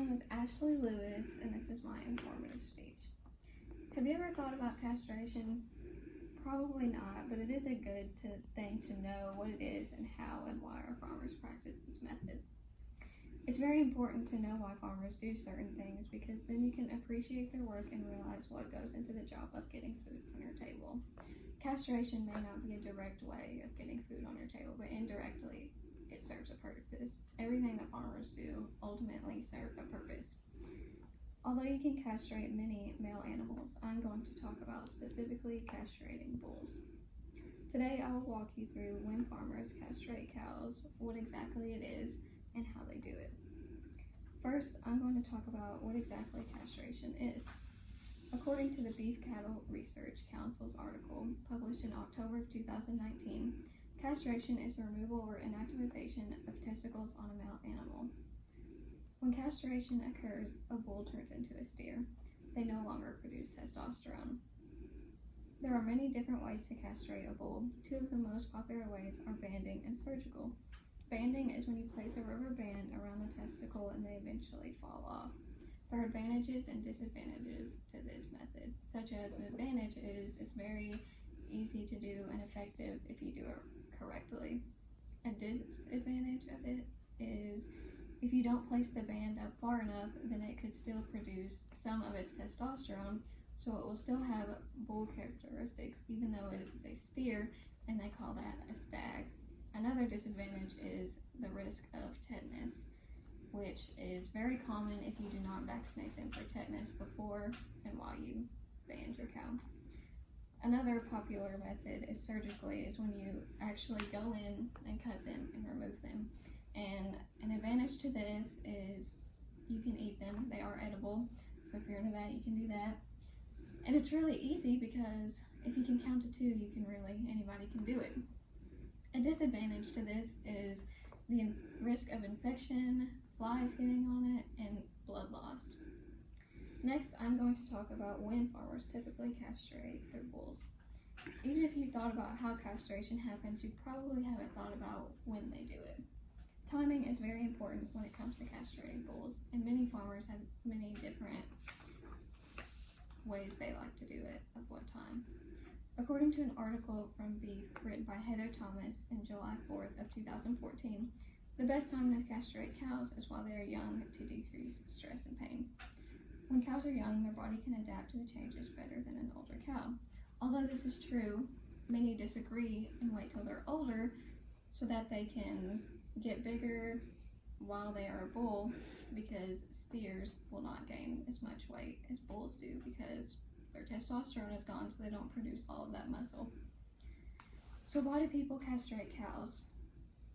name is Ashley Lewis, and this is my informative speech. Have you ever thought about castration? Probably not, but it is a good thing to know what it is and how and why our farmers practice this method. It's very important to know why farmers do certain things, because then you can appreciate their work and realize what goes into the job of getting food on your table. Castration may not be a direct way of getting food on your table, but indirectly it serves a purpose. Everything that farmers do ultimately serve a purpose. Although you can castrate many male animals, I'm going to talk about specifically castrating bulls. Today I will walk you through when farmers castrate cows, what exactly it is, and how they do it. First, I'm going to talk about what exactly castration is. According to the Beef Cattle Research Council's article published in October of 2019, castration is the removal or inactivization of testicles on a male animal. When castration occurs, a bull turns into a steer. They no longer produce testosterone. There are many different ways to castrate a bull. Two of the most popular ways are banding and surgical. Banding is when you place a rubber band around the testicle and they eventually fall off. There are advantages and disadvantages to this method, such as an advantage is it's very easy to do and effective if you do it correctly. A disadvantage of it is if you don't place the band up far enough, then it could still produce some of its testosterone, so it will still have bull characteristics, even though it is a steer, and they call that a stag. Another disadvantage is the risk of tetanus, which is very common if you do not vaccinate them for tetanus before and while you band your cow. Another popular method is surgically, is when you actually go in and cut them and remove them. And an advantage to this is you can eat them. They are edible, so if you're into that, you can do that. And it's really easy because if you can count to two, anybody can do it. A disadvantage to this is the risk of infection, flies getting on it, and blood loss. Next, I'm going to talk about when farmers typically castrate their bulls. Even if you thought about how castration happens, you probably haven't thought about when they do it. Timing is very important when it comes to castrating bulls, and many farmers have many different ways they like to do it, of what time. According to an article from Beef written by Heather Thomas in July 4th of 2014, the best time to castrate cows is while they are young to decrease stress and pain. When cows are young, their body can adapt to the changes better than an older cow. Although this is true, many disagree and wait till they're older so that they can get bigger while they are a bull, because steers will not gain as much weight as bulls do because their testosterone is gone, so they don't produce all of that muscle. So why do people castrate cows?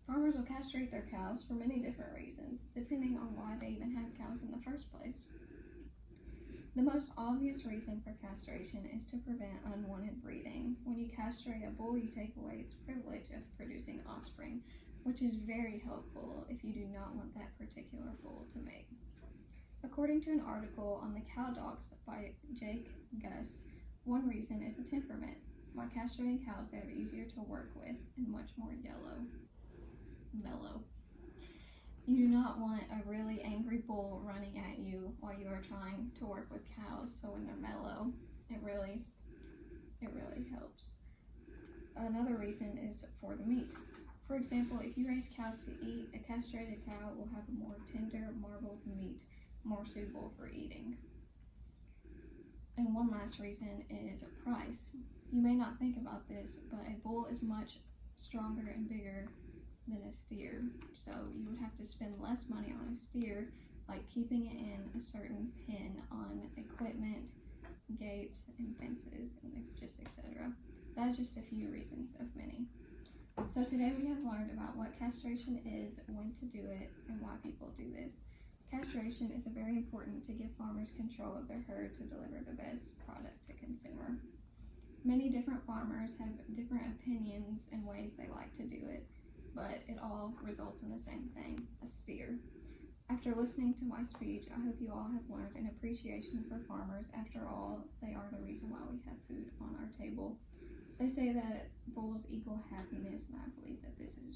Farmers will castrate their cows for many different reasons, depending on why they even have cows in the first place. The most obvious reason for castration is to prevent unwanted breeding. When you castrate a bull, you take away its privilege of producing offspring, which is very helpful if you do not want that particular bull to mate. According to an article on the Cow Dogs by Jake Gus, one reason is the temperament. By castrating cows, they are easier to work with and much more mellow. You do not want a really angry bull running at you while you are trying to work with cows, so when they're mellow, it really helps. Another reason is for the meat. For example, if you raise cows to eat, a castrated cow will have a more tender, marbled meat, more suitable for eating. And one last reason is price. You may not think about this, but a bull is much stronger and bigger than a steer, so you would have to spend less money on a steer, like keeping it in a certain pen, on equipment, gates, and fences, and just etc. That's just a few reasons of many. So today we have learned about what castration is, when to do it, and why people do this. Castration is very important to give farmers control of their herd to deliver the best product to consumer. Many different farmers have different opinions and ways they like to do it, but it all results in the same thing, a steer. After listening to my speech, I hope you all have learned an appreciation for farmers. After all, they are the reason why we have food on our table. They say that bulls equal happiness, and I believe that this is